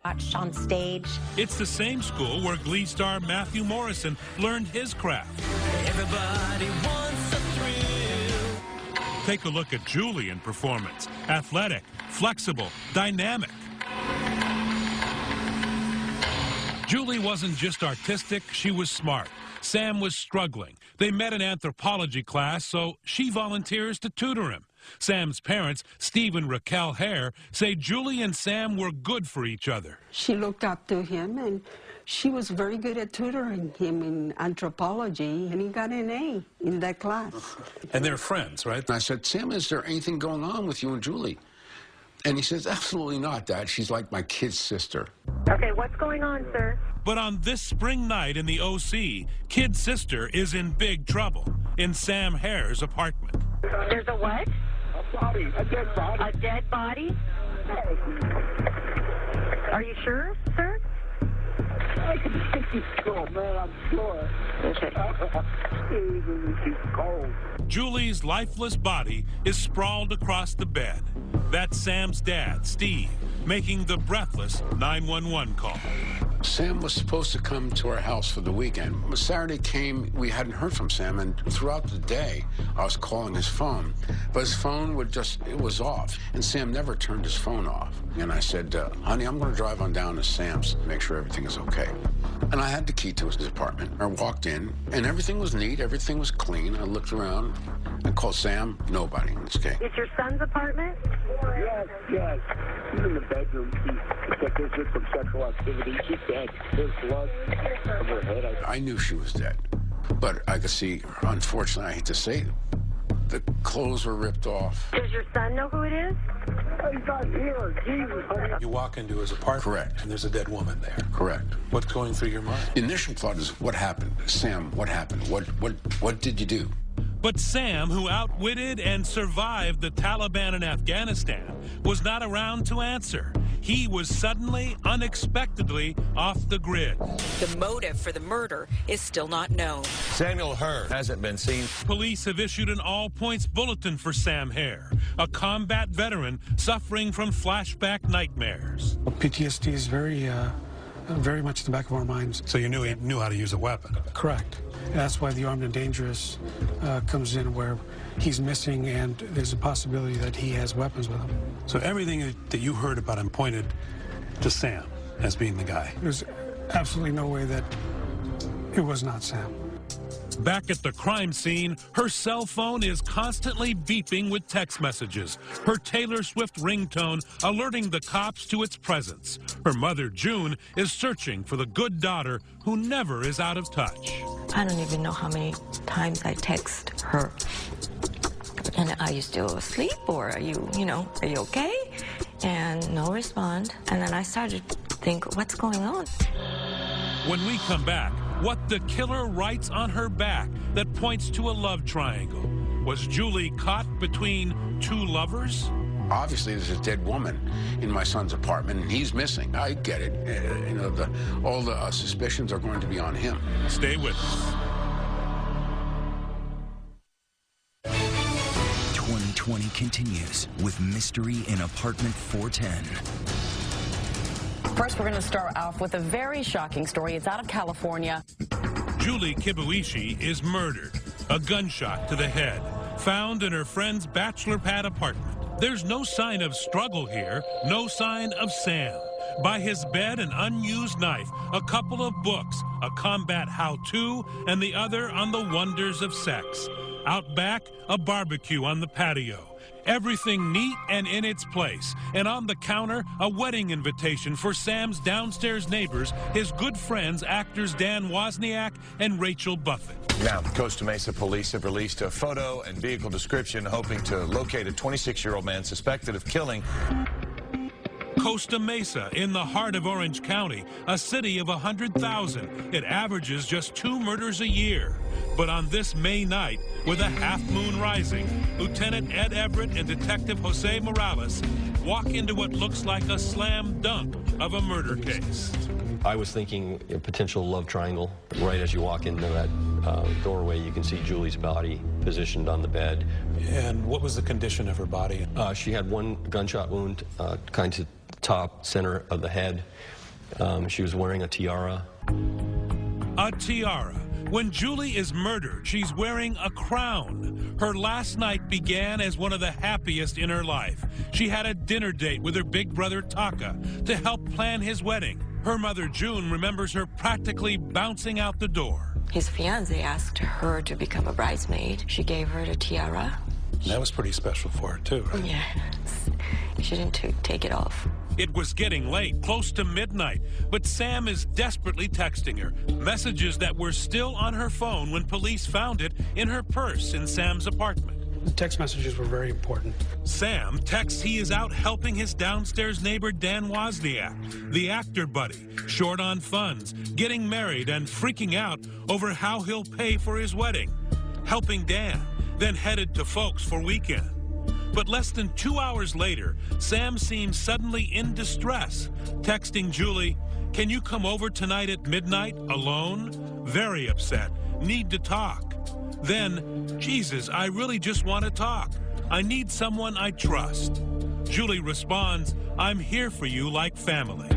watched on stage. It's the same school where Glee star Matthew Morrison learned his craft. Everybody wants a thrill. Take a look at Julie in performance. Athletic, flexible, dynamic. Julie wasn't just artistic, she was smart. Sam was struggling. They met in anthropology class, so she volunteers to tutor him. Sam's parents, Steve and Raquel Hare, say Julie and Sam were good for each other. She looked up to him, and she was very good at tutoring him in anthropology, and he got an A in that class. And they're friends, right? And I said, Sam, is there anything going on with you and Julie? And he says, absolutely not, Dad. She's like my kid's sister. Okay, what's going on, sir? But on this spring night in the OC, Kid's sister is in big trouble in Sam Hare's apartment. There's a what? A body, a dead body. A dead body? Are you sure, sir? I can think he's cold, man, I'm sure. Okay. She's cold. Julie's lifeless body is sprawled across the bed. That's Sam's dad, Steve, making the breathless 911 call. Sam was supposed to come to our house for the weekend. When Saturday came, we hadn't heard from Sam, and throughout the day, I was calling his phone. But his phone it was off, and Sam never turned his phone off. And I said, honey, I'm going to drive on down to Sam's to make sure everything is okay. And I had the key to his apartment. I walked in, and everything was neat, everything was clean. I looked around, I called Sam, nobody. It's okay. It's your son's apartment? Yes. He's in the bedroom. He's like there's just some sexual activity. She's dead. There's blood on her head. I knew she was dead, but I could see, unfortunately, I hate to say it, the clothes were ripped off. Does your son know who it is? He's not here. Jesus, honey. You walk into his apartment. Correct. And there's a dead woman there. Correct. What's going through your mind? The initial thought is, what happened? Sam, what happened? What did you do? But Sam, who outwitted and survived the Taliban in Afghanistan, was not around to answer. He was suddenly, unexpectedly off the grid. The motive for the murder is still not known. Samuel Hurd hasn't been seen. Police have issued an all-points bulletin for Sam Hare, a combat veteran suffering from flashback nightmares. PTSD is very much in the back of our minds. So you knew he knew how to use a weapon? Correct. And that's why the armed and dangerous comes in, where he's missing and there's a possibility that he has weapons with him. So everything that you heard about him pointed to Sam as being the guy? There's absolutely no way that it was not Sam. Back at the crime scene, her cell phone is constantly beeping with text messages, her Taylor Swift ringtone alerting the cops to its presence. Her mother, June, is searching for the good daughter who never is out of touch. I don't even know how many times I text her. And are you still asleep, or are you okay? And no response. And then I started to think, what's going on? When we come back, what the killer writes on her back that points to a love triangle. Was Julie caught between two lovers? Obviously, there's a dead woman in my son's apartment, and he's missing. I get it. All the suspicions are going to be on him. Stay with us. 2020 continues with Mystery in Apartment 410. First, we're going to start off with a very shocking story. It's out of California. Julie Kibuishi is murdered. A gunshot to the head, found in her friend's bachelor pad apartment. There's no sign of struggle here, no sign of Sam. By his bed, an unused knife, a couple of books, a combat how-to, and the other on the wonders of sex. Out back, a barbecue on the patio. Everything neat and in its place. And on the counter, a wedding invitation for Sam's downstairs neighbors, his good friends, actors Dan Wozniak and Rachel Buffett. Now, Costa Mesa police have released a photo and vehicle description hoping to locate a 26-year-old man suspected of killing. Costa Mesa, in the heart of Orange County, a city of 100,000. It averages just 2 murders a year. But on this May night, with a half moon rising, Lieutenant Ed Everett and Detective Jose Morales walk into what looks like a slam dunk of a murder case. I was thinking a potential love triangle. Right as you walk into that doorway, you can see Julie's body positioned on the bed. And what was the condition of her body? She had one gunshot wound, kind of top center of the head, She was wearing a tiara. A tiara. When Julie is murdered, she's wearing a crown. Her last night began as one of the happiest in her life. She had a dinner date with her big brother Taka to help plan his wedding. Her mother June remembers her practically bouncing out the door. His fiancé asked her to become a bridesmaid. She gave her the tiara. That was pretty special for her too, right? Yes. She didn't take it off. It was getting late, close to midnight, but Sam is desperately texting her, messages that were still on her phone when police found it in her purse in Sam's apartment. The text messages were very important. Sam texts he is out helping his downstairs neighbor Dan Wozniak, the actor buddy, short on funds, getting married and freaking out over how he'll pay for his wedding. Helping Dan, then headed to Folks for weekend. But less than 2 hours later, Sam seems suddenly in distress, texting Julie, "Can you come over tonight at midnight alone?" Very upset. Need to talk. Then, "Jesus, I really just want to talk. I need someone I trust." Julie responds, "I'm here for you like family."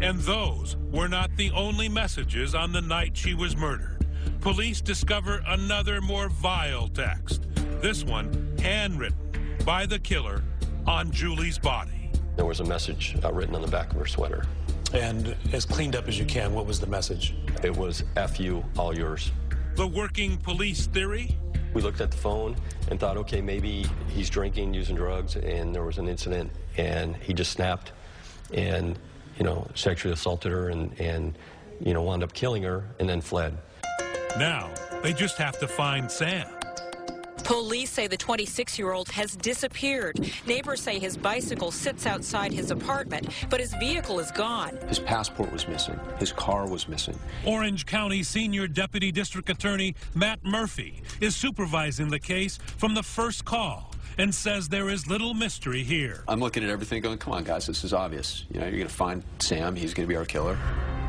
And those were not the only messages on the night she was murdered. Police discover another more vile text. This one handwritten by the killer on Julie's body. There was a message written on the back of her sweater. And as cleaned up as you can, what was the message? It was, "F you, all yours." The working police theory? We looked at the phone and thought, okay, maybe he's drinking, using drugs, and there was an incident, and he just snapped and, sexually assaulted her and wound up killing her and then fled. Now, they just have to find Sam. Police say the 26-year-old has disappeared. Neighbors say his bicycle sits outside his apartment, but his vehicle is gone. His passport was missing. His car was missing. Orange County Senior Deputy District Attorney Matt Murphy is supervising the case from the first call and says there is little mystery here. I'm looking at everything going, come on, guys, this is obvious. You're going to find Sam. He's going to be our killer.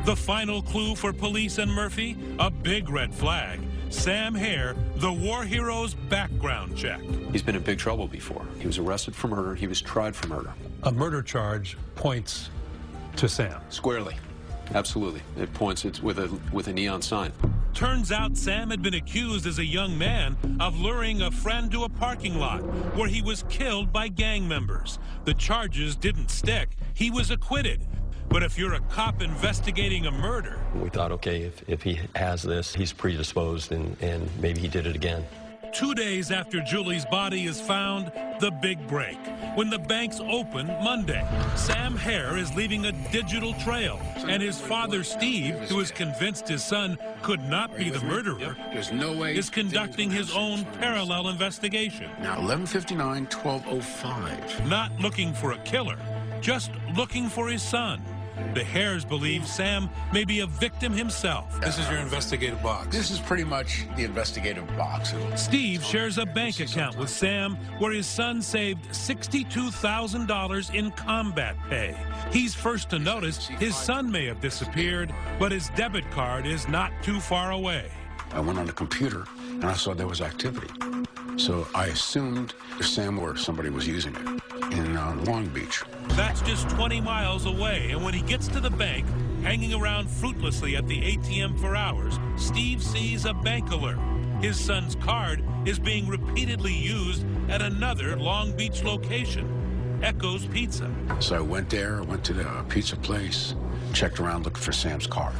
The final clue for police and Murphy, a big red flag. Sam Hare, the war hero's background check. He's been in big trouble before. He was arrested for murder. He was tried for murder. A murder charge points to Sam. Squarely. Absolutely. It points with a neon sign. Turns out Sam had been accused as a young man of luring a friend to a parking lot where he was killed by gang members. The charges didn't stick. He was acquitted. But if you're a cop investigating a murder... We thought, okay, if he has this, he's predisposed and maybe he did it again. 2 days after Julie's body is found, the big break. When the banks open Monday, Sam Hare is leaving a digital trail, and his father, Steve, who is convinced his son could not be the murderer, There's no way is conducting his own parallel investigation. Now, 11:59, 12:05. Not looking for a killer, just looking for his son. The Hares believe Sam may be a victim himself. This is your investigative box. This is pretty much the investigative box. Steve shares a bank account with Sam where his son saved $62,000 in combat pay. He's first to notice his son may have disappeared, but his debit card is not too far away. I went on the computer and I saw there was activity. So I assumed Sam or somebody was using it in Long Beach. That's just 20 miles away, and when he gets to the bank, hanging around fruitlessly at the ATM for hours, Steve sees a bank alert. His son's card is being repeatedly used at another Long Beach location, Echo's Pizza. So I went there, I went to the pizza place, checked around looking for Sam's car.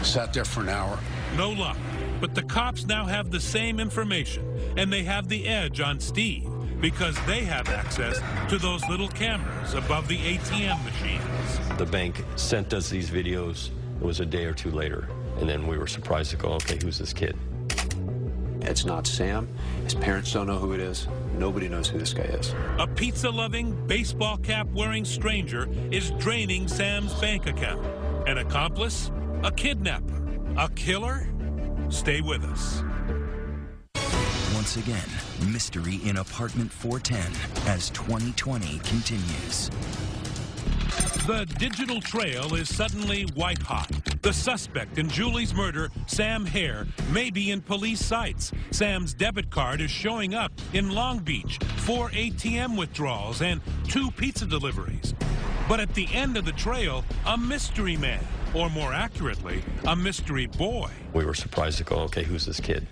Sat there for an hour. No luck, but the cops now have the same information, and they have the edge on Steve because they have access to those little cameras above the ATM machines. The bank sent us these videos. It was a day or two later, and then we were surprised to go, okay, who's this kid? It's not Sam. His parents don't know who it is. Nobody knows who this guy is. A pizza-loving, baseball cap-wearing stranger is draining Sam's bank account. An accomplice? A kidnapper? A killer? Stay with us. Once again, mystery in apartment 410 as 2020 continues. The digital trail is suddenly white hot. The suspect in Julie's murder, Sam Hare, may be in police sights. Sam's debit card is showing up in Long Beach, 4 ATM withdrawals and 2 pizza deliveries. But at the end of the trail, a mystery man, or more accurately, a mystery boy. We were surprised to go, okay, who's this kid?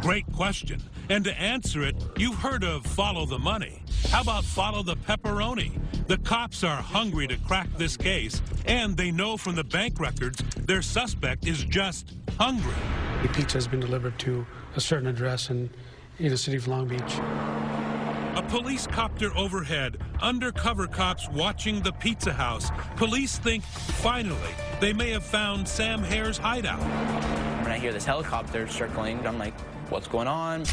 Great question. And to answer it, you've heard of follow the money. How about follow the pepperoni? The cops are hungry to crack this case, and they know from the bank records their suspect is just hungry. The pizza has been delivered to a certain address in the city of Long Beach. A police copter overhead, undercover cops watching the pizza house. Police think, finally, they may have found Sam Hare's hideout. When I hear this helicopter circling, I'm like, what's going on?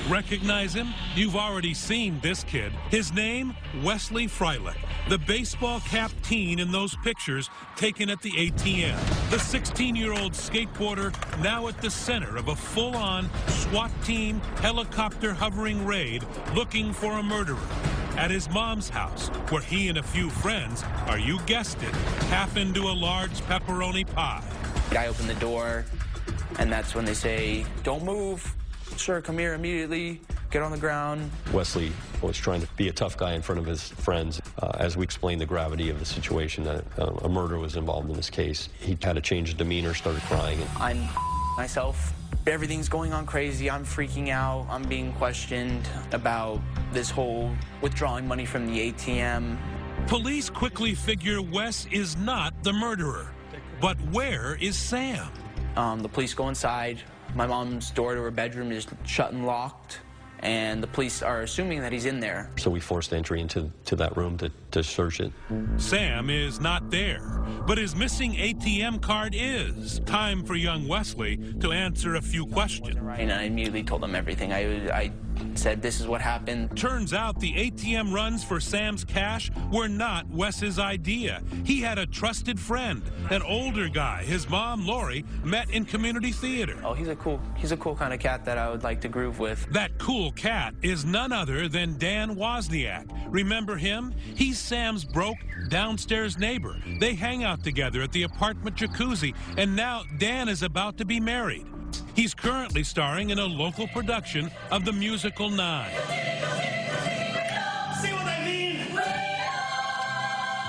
Recognize him? You've already seen this kid. His name, Wesley Freilich, the baseball cap teen in those pictures taken at the ATM. The 16-year-old skateboarder now at the center of a full-on SWAT team helicopter hovering raid looking for a murderer. At his mom's house, where he and a few friends are, you guessed it, half into a large pepperoni pie. I open the door, and that's when they say, don't move. Sir, come here immediately. Get on the ground. Wesley was trying to be a tough guy in front of his friends. As we explained the gravity of the situation, that a murder was involved in this case, he had to change his demeanor, started crying. I'm myself. Everything's going on crazy. I'm freaking out. I'm being questioned about this whole withdrawing money from the ATM. Police quickly figure Wes is not the murderer. But where is Sam? The police go inside. My mom's door to her bedroom is shut and locked, and the police are assuming that he's in there. So we forced entry into that room to search it. Sam is not there, but his missing ATM card is. Time for young Wesley to answer a few questions. And I immediately told them everything. I said, this is what happened. Turns out the ATM runs for Sam's cash were not Wes's idea. He had a trusted friend, an older guy his mom, Lori, met in community theater. Oh, he's a cool kind of cat that I would like to groove with. That cool cat is none other than Dan Wozniak. Remember him? He's Sam's broke downstairs neighbor. They hang out together at the apartment jacuzzi, and now Dan is about to be married. He's currently starring in a local production of the musical 9. See what I mean?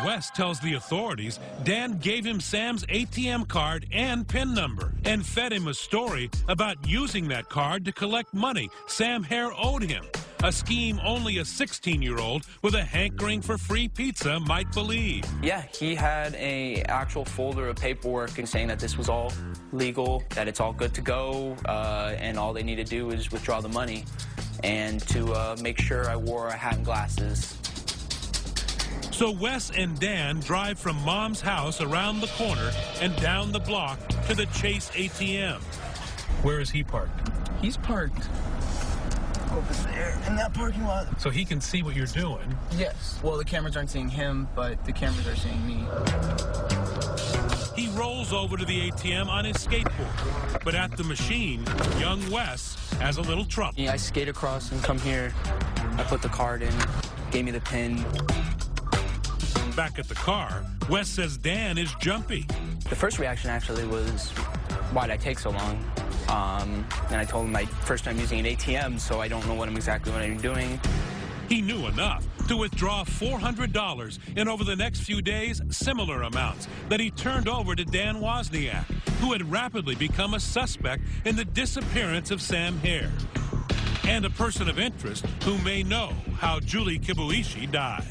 Wes tells the authorities Dan gave him Sam's ATM card and PIN number and fed him a story about using that card to collect money Sam Hare owed him. A scheme only a 16-year-old with a hankering for free pizza might believe. Yeah, he had an actual folder of paperwork and saying that this was all legal, that it's all good to go, and all they need to do is withdraw the money and to make sure I wore a hat and glasses. So Wes and Dan drive from Mom's house around the corner and down the block to the Chase ATM. Where is he parked? He's parked over there in that parking lot. So he can see what you're doing? Yes. Well, the cameras aren't seeing him, but the cameras are seeing me. He rolls over to the ATM on his skateboard. But at the machine, young Wes has a little trouble. Yeah, I skate across and come here. I put the card in, gave me the PIN. Back at the car, Wes says Dan is jumpy. The first reaction actually was, why'd I take so long? And I told him my first time using an ATM, so I don't know what I'm doing. He knew enough to withdraw $400 and over the next few days, similar amounts that he turned over to Dan Wozniak, who had rapidly become a suspect in the disappearance of Sam Hare, and a person of interest who may know how Julie Kibuishi died.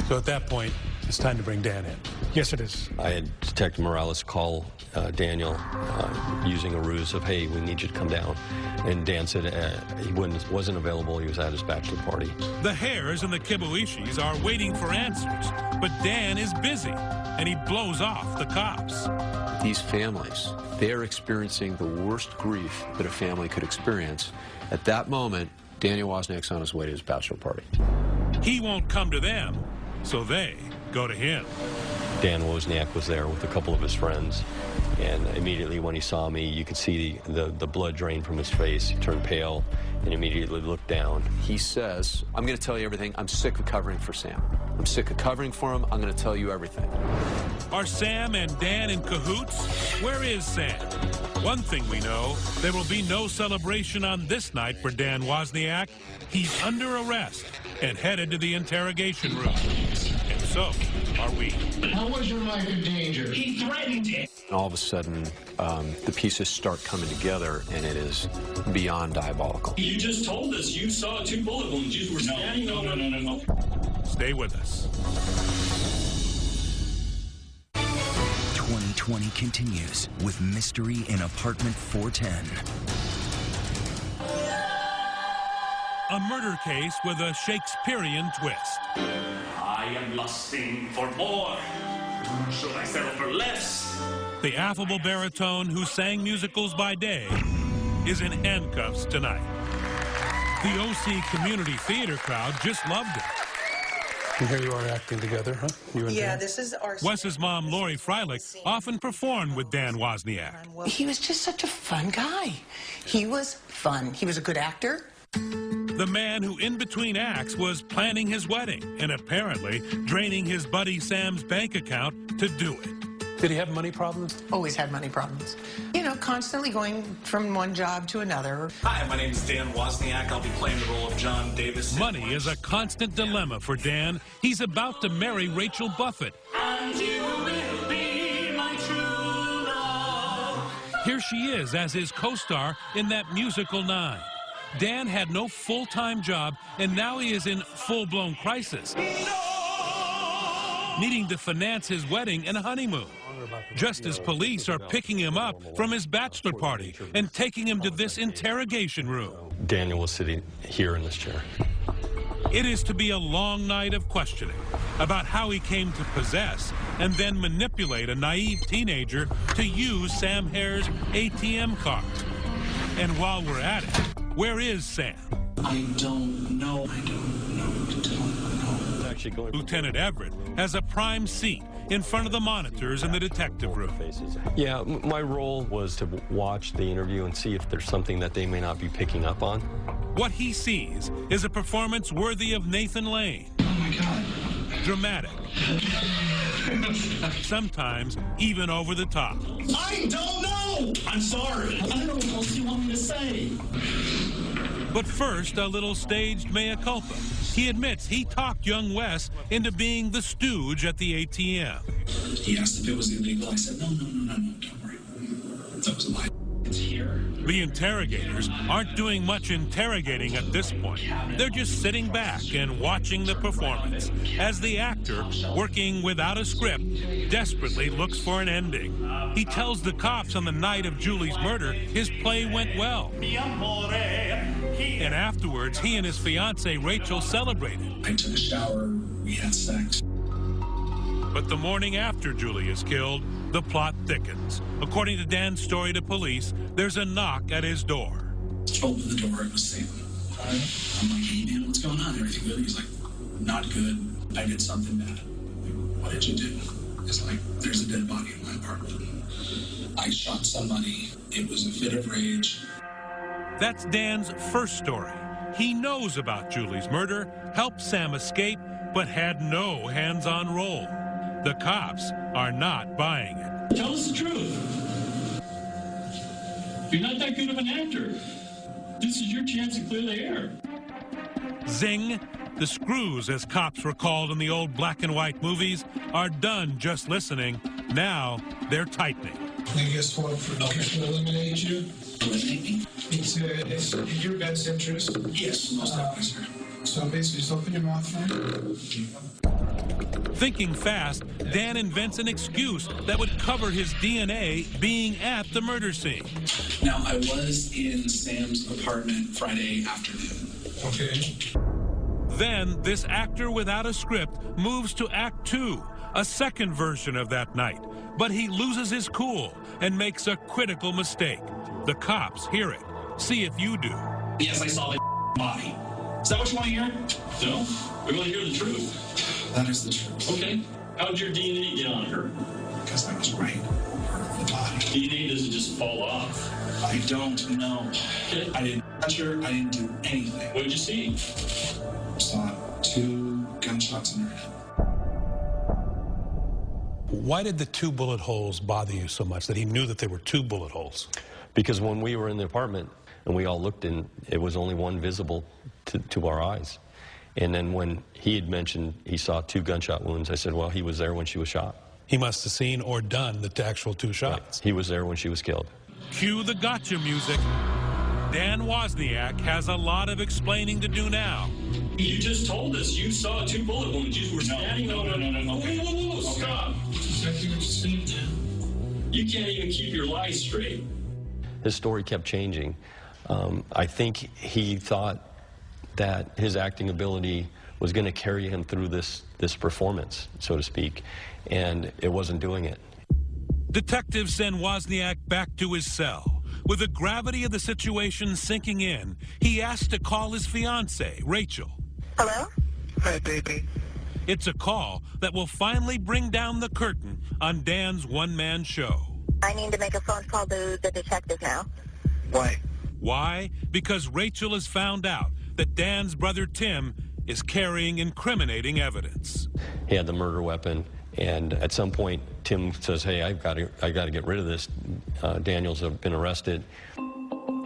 So at that point, it's time to bring Dan in. Yes, it is. I had Detective Morales call Daniel using a ruse of, hey, we need you to come down. And Dan said he wasn't available. He was at his bachelor party. The Hares and the Kibuishis are waiting for answers, but Dan is busy, and he blows off the cops. These families, they're experiencing the worst grief that a family could experience. At that moment, Daniel Wozniak's on his way to his bachelor party. He won't come to them, so they go to him. Dan Wozniak was there with a couple of his friends, and immediately when he saw me, you could see the blood drain from his face. He turned pale and immediately looked down. He says, I'm going to tell you everything. I'm sick of covering for Sam. I'm sick of covering for him. I'm going to tell you everything. Are Sam and Dan in cahoots? Where is Sam? One thing we know, there will be no celebration on this night for Dan Wozniak. He's under arrest and headed to the interrogation room. And so are we. How was your life in danger? He threatened it. All of a sudden, the pieces start coming together, and it is beyond diabolical. You just told us you saw 2 bullet wounds. You were standing over. No. Stay with us. 2020 continues with Mystery in Apartment 410. A murder case with a Shakespearean twist. I am lusting for more. Should I settle for less? The affable baritone who sang musicals by day is in handcuffs tonight. The OC Community Theater crowd just loved it. And here you are acting together, huh? You and Dan? This is our... Wes's mom, Lori Freilich, often performed with Dan Wozniak. He was just such a fun guy. He was fun. He was a good actor. The man who, in between acts, was planning his wedding and apparently draining his buddy Sam's bank account to do it. Did he have money problems? Always had money problems. You know, constantly going from one job to another. Hi, my name is Dan Wozniak. I'll be playing the role of John Davis. Money is a constant dilemma for Dan. He's about to marry Rachel Buffett. And you will be my true love. Here she is as his co-star in that musical 9. Dan had no full-time job, and now he is in full-blown crisis, needing to finance his wedding and honeymoon. Just as police are picking him up from his bachelor party and taking him to this interrogation room. Daniel was sitting here in this chair. It is to be a long night of questioning about how he came to possess and then manipulate a naive teenager to use Sam Hare's ATM card. And while we're at it, where is Sam? I don't know. Lieutenant Everett has a prime seat in front of the monitors in the detective room. Yeah, my role was to watch the interview and see if there's something that they may not be picking up on. What he sees is a performance worthy of Nathan Lane. Oh my God. Dramatic. Sometimes even over the top. I don't know. I'm sorry. I don't know what else you want me to say. But first, a little staged mea culpa. He admits he talked young Wes into being the stooge at the ATM. He asked if it was illegal. I said, no, don't worry. That was a lie. It's here. The interrogators aren't doing much interrogating at this point. They're just sitting back and watching the performance as the actor, working without a script, desperately looks for an ending. He tells the cops on the night of Julie's murder his play went well. And afterwards, he and his fiancée, Rachel, celebrated. I took a shower. We had sex. But the morning after Julie is killed, the plot thickens. According to Dan's story to police, there's a knock at his door. Opened the door, it was Sam. I'm like, hey, man, what's going on? Everything good? He's like, not good. I did something bad. Like, what did you do? It's like, there's a dead body in my apartment. I shot somebody. It was a fit of rage. That's Dan's first story. He knows about Julie's murder, helped Sam escape, but had no hands-on role. The cops are not buying it. Tell us the truth. You're not that good of an actor. This is your chance to clear the air. Zing! The screws, as cops were called in the old black and white movies, are done just listening. Now they're tightening. I guess what, to eliminate you? It's in your best interest. Yes, most definitely, sir. So basically, just open your mouth for me. Thinking fast, Dan invents an excuse that would cover his DNA being at the murder scene. Now, I was in Sam's apartment Friday afternoon. Okay. Then, this actor without a script moves to Act 2, a second version of that night. But he loses his cool and makes a critical mistake. The cops hear it. See if you do. Yes, I saw the body. Is that what you want to hear? No, we want to hear the truth. That is the truth. Okay. How did your DNA get on her? Because I was right. Part of the body. DNA doesn't just fall off. I don't know. Okay. I didn't touch her. I didn't do anything. What did you see? Saw 2 gunshots in her head. Why did the 2 bullet holes bother you so much, that he knew that there were 2 bullet holes? Because when we were in the apartment and we all looked in, it was only one visible to our eyes. And then when he had mentioned he saw 2 gunshot wounds, I said, well, he was there when she was shot. He must have seen or done the actual 2 shots. Right. He was there when she was killed. Cue the gotcha music. Dan Wozniak has a lot of explaining to do now. You just told us you saw 2 bullet wounds. You were standing over. No. Whoa, stop. Exactly what you said, Dan. You can't even keep your lies straight. His story kept changing. I think he thought that his acting ability was going to carry him through this performance, so to speak, and it wasn't doing it. Detectives send Wozniak back to his cell. With the gravity of the situation sinking in, he asks to call his fiancée, Rachel. Hello? Hi, baby. It's a call that will finally bring down the curtain on Dan's one-man show. I need to make a phone call to the detective now. Why? Why? Because Rachel has found out that Dan's brother Tim is carrying incriminating evidence. He had the murder weapon, and at some point, Tim says, hey, I got to get rid of this. Daniel's been arrested.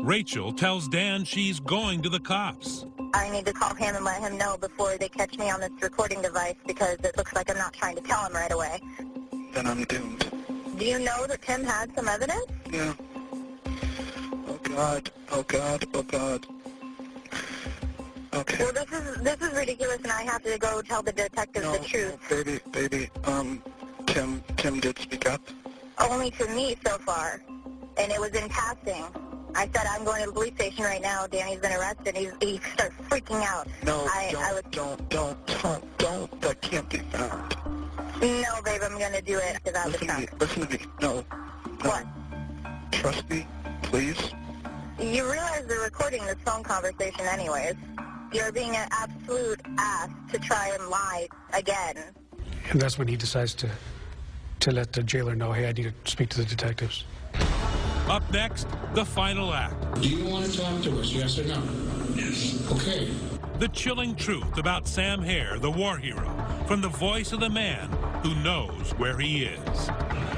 Rachel tells Dan she's going to the cops. I need to call him and let him know before they catch me on this recording device because it looks like I'm not trying to tell him right away. Then I'm doomed. Do you know that Tim had some evidence? Yeah. Oh, God. Oh, God. Oh, God. Okay. Well, this is ridiculous, and I have to go tell the detectives the truth. No, baby, Tim did speak up. Only to me so far, and it was in passing. I said, I'm going to the police station right now. Danny's been arrested. He started freaking out. No, don't. That can't be found. No, babe, I'm going to do it without the trunk. Listen to me. No. What? Trust me, please. You realize they're recording this phone conversation anyways. You're being an absolute ass to try and lie again. And that's when he decides to let the jailer know, hey, I need to speak to the detectives. Up next, the final act. Do you want to talk to us, yes or no? Yes. Okay. The chilling truth about Sam Hare, the war hero, from the voice of the man who knows where he is.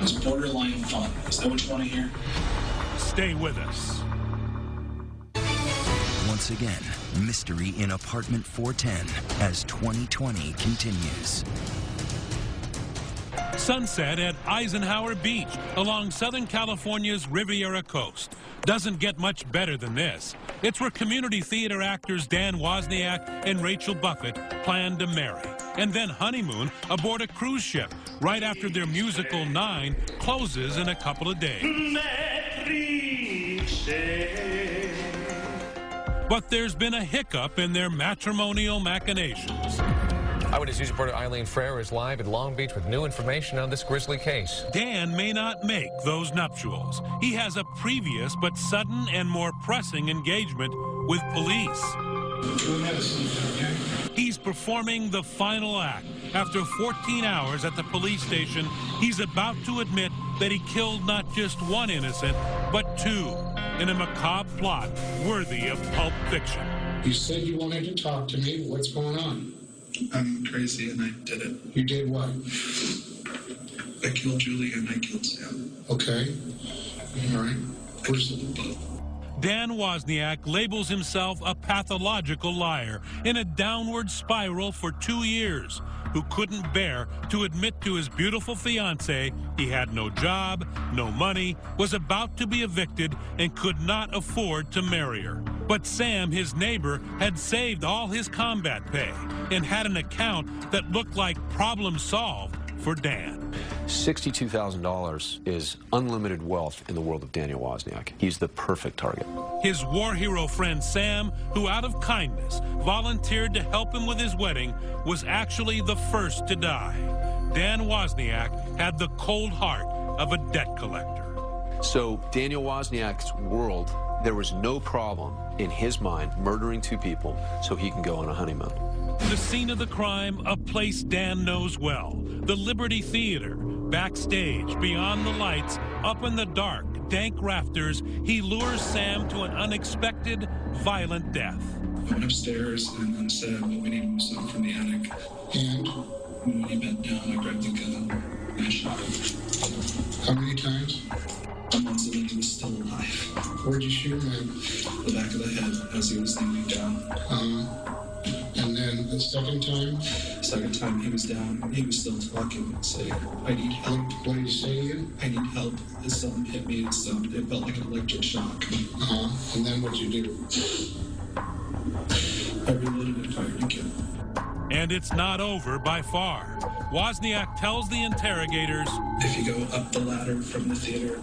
It's borderline fun. Is that what you want to hear? Stay with us. Once again, mystery in apartment 410 as 2020 continues. Sunset at Eisenhower Beach along Southern California's Riviera coast. Doesn't get much better than this. It's where community theater actors Dan Wozniak and Rachel Buffett plan to marry and then honeymoon aboard a cruise ship right after their musical 9 closes in a couple of days. But there's been a hiccup in their matrimonial machinations. Eyewitness News reporter Eileen Frere is live at Long Beach with new information on this grisly case. Dan may not make those nuptials. He has a previous but sudden and more pressing engagement with police. He's performing the final act. After 14 hours at the police station, he's about to admit that he killed not just one innocent, but 2, in a macabre plot worthy of Pulp Fiction. You said you wanted to talk to me. What's going on? I'm crazy and I did it. You did what? I killed Julie and I killed Sam. Okay. All right. Where's the book? Dan Wozniak labels himself a pathological liar in a downward spiral for 2 years, who couldn't bear to admit to his beautiful fiancée he had no job, no money, was about to be evicted, and could not afford to marry her. But Sam, his neighbor, had saved all his combat pay and had an account that looked like problem solved for Dan. $62,000 is unlimited wealth in the world of Daniel Wozniak. He's the perfect target. His war hero friend Sam, who out of kindness volunteered to help him with his wedding, was actually the first to die. Dan Wozniak had the cold heart of a debt collector. So Daniel Wozniak's world, there was no problem in his mind murdering 2 people so he can go on a honeymoon. The scene of the crime, a place Dan knows well, the Liberty Theater. Backstage, beyond the lights, up in the dark, dank rafters, he lures Sam to an unexpected, violent death. I went upstairs and said, well, we need to move something from the attic. And when he bent down, I grabbed the gun and I shot him. How many times? Once, and then he was still alive. Where'd you shoot him at? The back of the head as he was leaning down. And then second time? Second time he was down, he was still talking, saying, I need help. What did he say to you? I need help. Something hit me, and something, it felt like an electric shock. And then what'd you do? I reloaded and fired and killed. And it's not over by far. Wozniak tells the interrogators, if you go up the ladder from the theater,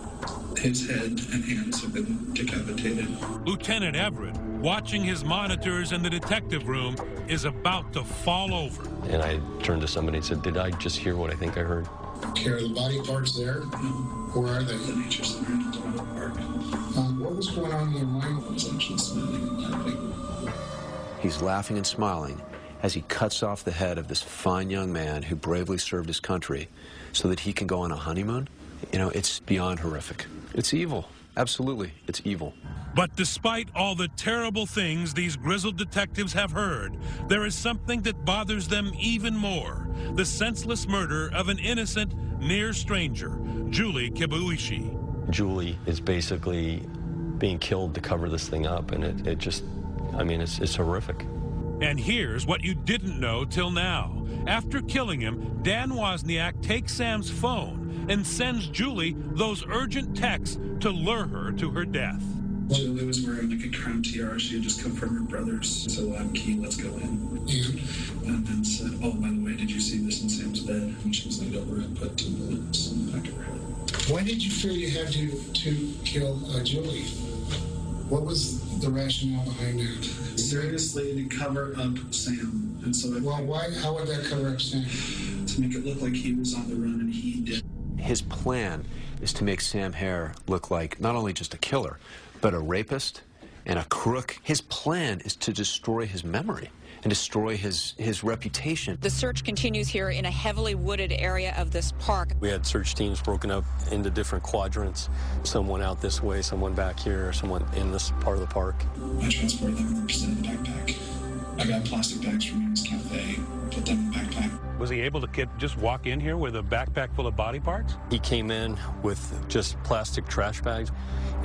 his head and hands have been decapitated. Lieutenant Everett, watching his monitors in the detective room, is about to fall over. And I turned to somebody and said, did I just hear what I think I heard? Okay, are the body parts there? Where are they? The nature center in the park. What was going on in your mind? I was actually smiling and laughing. He's laughing and smiling as he cuts off the head of this fine young man who bravely served his country so that he can go on a honeymoon. You know, it's beyond horrific. It's evil. Absolutely, it's evil. But despite all the terrible things these grizzled detectives have heard, there is something that bothers them even more: the senseless murder of an innocent, near stranger, Julie Kibuishi. Julie is basically being killed to cover this thing up, and it just, I mean, it's horrific. And here's what you didn't know till now. After killing him, Dan Wozniak takes Sam's phone and sends Julie those urgent texts to lure her to her death. Julie was wearing like a crown tiara. She had just come from her brother's. So we'll have a key, let's go in. And then said, oh, by the way, did you see this in Sam's bed? And she was laid over and put 2 bullets in the back of her head. Why did you feel you had to kill Julie? What was the rationale behind that? Seriously, to cover up Sam. And so how would that cover up Sam? To make it look like he was on the run and he did. His plan is to make Sam Hare look like not only just a killer, but a rapist and a crook. His plan is to destroy his memory and destroy his reputation. The search continues here in a heavily wooded area of this park. We had search teams broken up into different quadrants. Someone out this way, someone back here, someone in this part of the park. I transported them in a backpack. I got plastic bags from Amos Cafe, put them in the backpack. Was he able to just walk in here with a backpack full of body parts? He came in with just plastic trash bags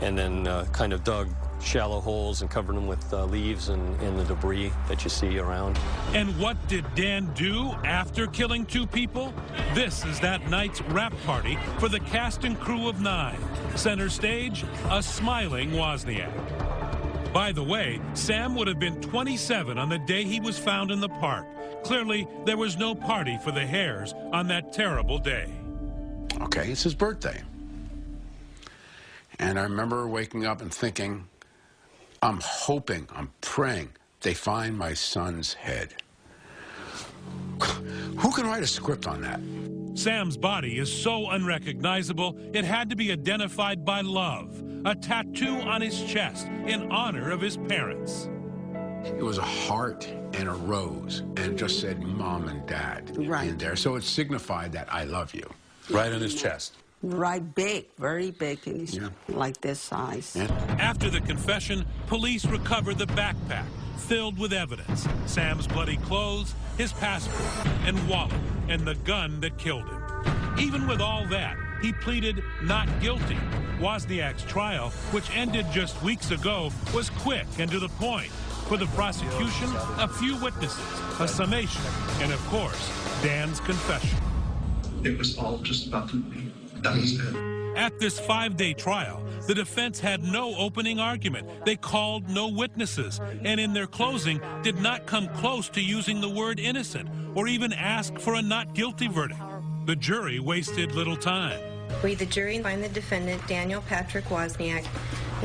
and then kind of dug shallow holes and covered them with leaves and the debris that you see around. And what did Dan do after killing 2 people? This is that night's wrap party for the cast and crew of 9. Center stage, a smiling Wozniak. By the way, Sam would have been 27 on the day he was found in the park. Clearly, there was no party for the Hares on that terrible day. Okay, it's his birthday. And I remember waking up and thinking, I'm hoping, I'm praying they find my son's head. Who can write a script on that? Sam's body is so unrecognizable, it had to be identified by love, a tattoo on his chest in honor of his parents. It was a heart and a rose, and it just said Mom and Dad in there. So it signified that I love you. Right on his chest. Right, big, very big, and he's like this size. After the confession, police recover the backpack filled with evidence: Sam's bloody clothes, his passport and wallet, and the gun that killed him. Even with all that, he pleaded not guilty. Wozniak's trial, which ended just weeks ago, was quick and to the point. For the prosecution, a few witnesses, a summation, and of course, Dan's confession. It was all just about the money. That was it. At this 5-day trial, the defense had no opening argument. They called no witnesses, and in their closing did not come close to using the word innocent or even ask for a not guilty verdict. The jury wasted little time. We, the jury, find the defendant, Daniel Patrick Wozniak,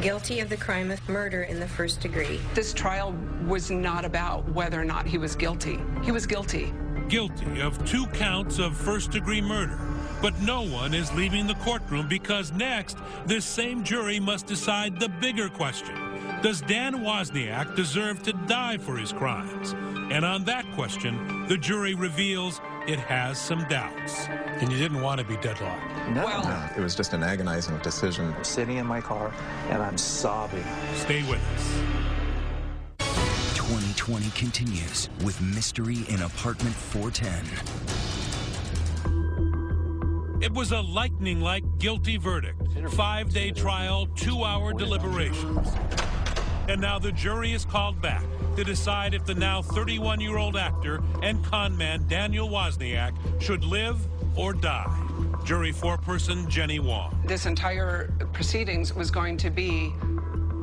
guilty of the crime of murder in the 1st degree. This trial was not about whether or not he was guilty. He was guilty. Guilty of 2 counts of 1st-degree murder. But no one is leaving the courtroom because next, this same jury must decide the bigger question. Does Dan Wozniak deserve to die for his crimes? And on that question, the jury reveals it has some doubts. And you didn't want to be deadlocked. No, it was just an agonizing decision. I'm sitting in my car and I'm sobbing. Stay with us. 2020 continues with Mystery in Apartment 410. It was a lightning-like guilty verdict. 5-day trial, 2-hour deliberations. And now the jury is called back to decide if the now 31-year-old actor and con man Daniel Wozniak should live or die. Jury foreperson Jenny Wong. This entire proceedings was going to be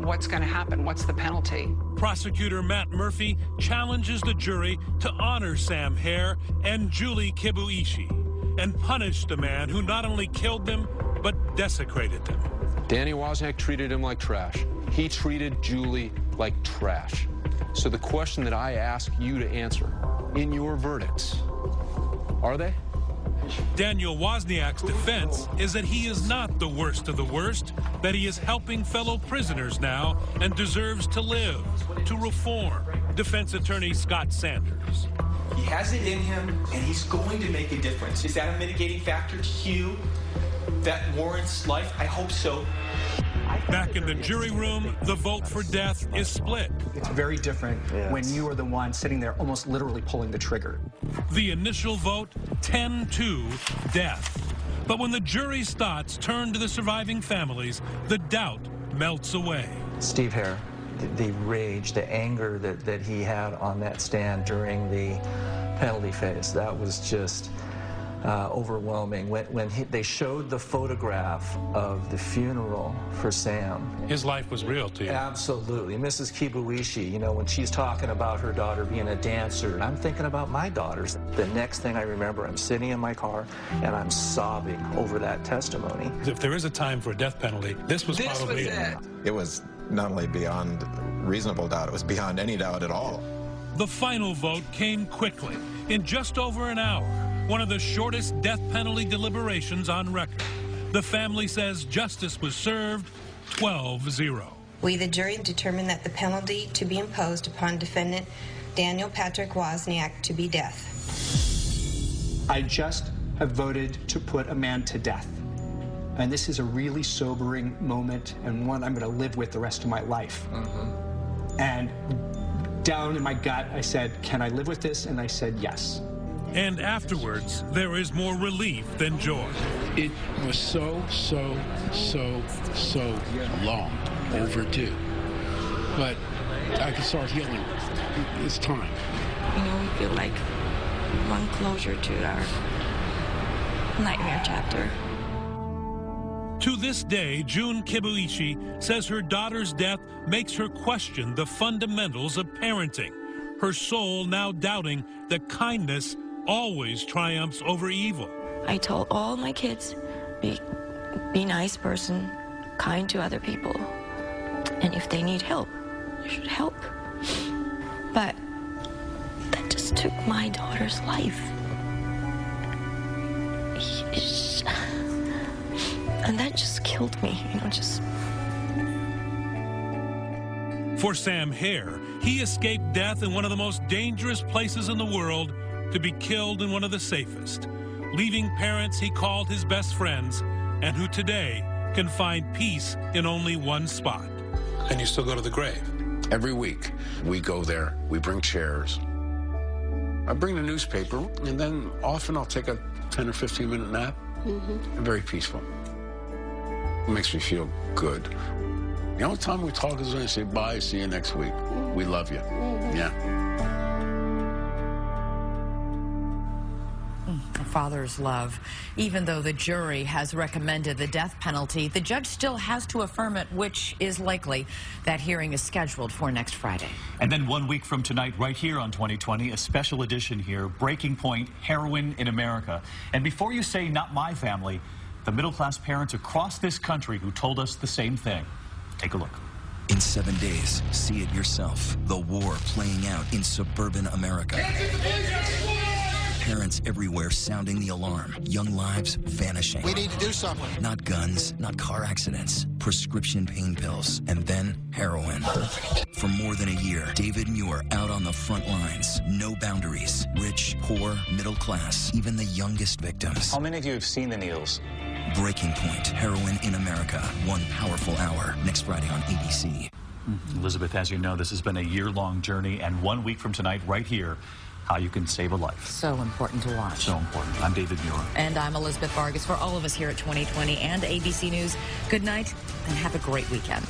what's going to happen, what's the penalty. Prosecutor Matt Murphy challenges the jury to honor Sam Hare and Julie Kibuishi and punish the man who not only killed them, but desecrated them. Danny Wozniak treated him like trash. He treated Julie like trash. So the question that I ask you to answer in your verdicts, are they? Daniel Wozniak's defense is that he is not the worst of the worst, that he is helping fellow prisoners now and deserves to live, to reform. Defense attorney Scott Sanders. He has it in him, and he's going to make a difference. Is that a mitigating factor to you that warrants life? I hope so. Back in the jury room, the vote for death is split. It's very different when you are the one sitting there almost literally pulling the trigger. The initial vote, 10-2, death. But when the jury's thoughts turn to the surviving families, the doubt melts away. Steve Hare, the rage, the anger that he had on that stand during the penalty phase, that was just overwhelming. When they showed the photograph of the funeral for Sam. His life was real to you. Absolutely. Mrs. Kibuishi, you know, when she's talking about her daughter being a dancer, I'm thinking about my daughters. The next thing I remember, I'm sitting in my car and I'm sobbing over that testimony. If there is a time for a death penalty, this was probably it. It was not only beyond reasonable doubt, it was beyond any doubt at all. The final vote came quickly, in just over an hour. One of the shortest death penalty deliberations on record. The family says justice was served 12-0. We, the jury, determined that the penalty to be imposed upon defendant Daniel Patrick Wozniak to be death. I just have voted to put a man to death. And this is a really sobering moment and one I'm going to live with the rest of my life. And down in my gut, I said, can I live with this? And I said, yes. And afterwards, there is more relief than joy. It was so long overdue. But I can start healing. It's time. You know, we feel like one closure to our nightmare chapter. To this day, June Kibuishi says her daughter's death makes her question the fundamentals of parenting. Her soul now doubting that kindness always triumphs over evil. I told all my kids, be nice person, kind to other people. And if they need help, you should help. But that just took my daughter's life. And that just killed me, you know, just... For Sam Hare, he escaped death in one of the most dangerous places in the world to be killed in one of the safest, leaving parents he called his best friends and who today can find peace in only one spot. And you still go to the grave? Every week, we go there, we bring chairs. I bring the newspaper, and then often I'll take a 10 or 15-minute nap. Very peaceful. It makes me feel good. The only time we talk is when I say bye, see you next week. We love you. Yeah. A father's love. Even though the jury has recommended the death penalty, the judge still has to affirm it, which is likely. That hearing is scheduled for next Friday. And then 1 week from tonight, right here on 2020, a special edition here, Breaking Point, Heroin in America. And before you say, not my family, the middle-class parents across this country who told us the same thing. Take a look. In 7 days, see it yourself. The war playing out in suburban America. Parents everywhere sounding the alarm. Young lives vanishing. We need to do something. Not guns, not car accidents, prescription pain pills, and then heroin. For more than a year, David Muir out on the front lines. No boundaries. Rich, poor, middle class, even the youngest victims. How many of you have seen the needles? Breaking Point, Heroin in America. One powerful hour. Next Friday on ABC. Elizabeth, as you know, this has been a year-long journey, and 1 week from tonight, right here, how you can save a life. So important to watch. So important. I'm David Muir. And I'm Elizabeth Vargas. For all of us here at 2020 and ABC News, good night and have a great weekend.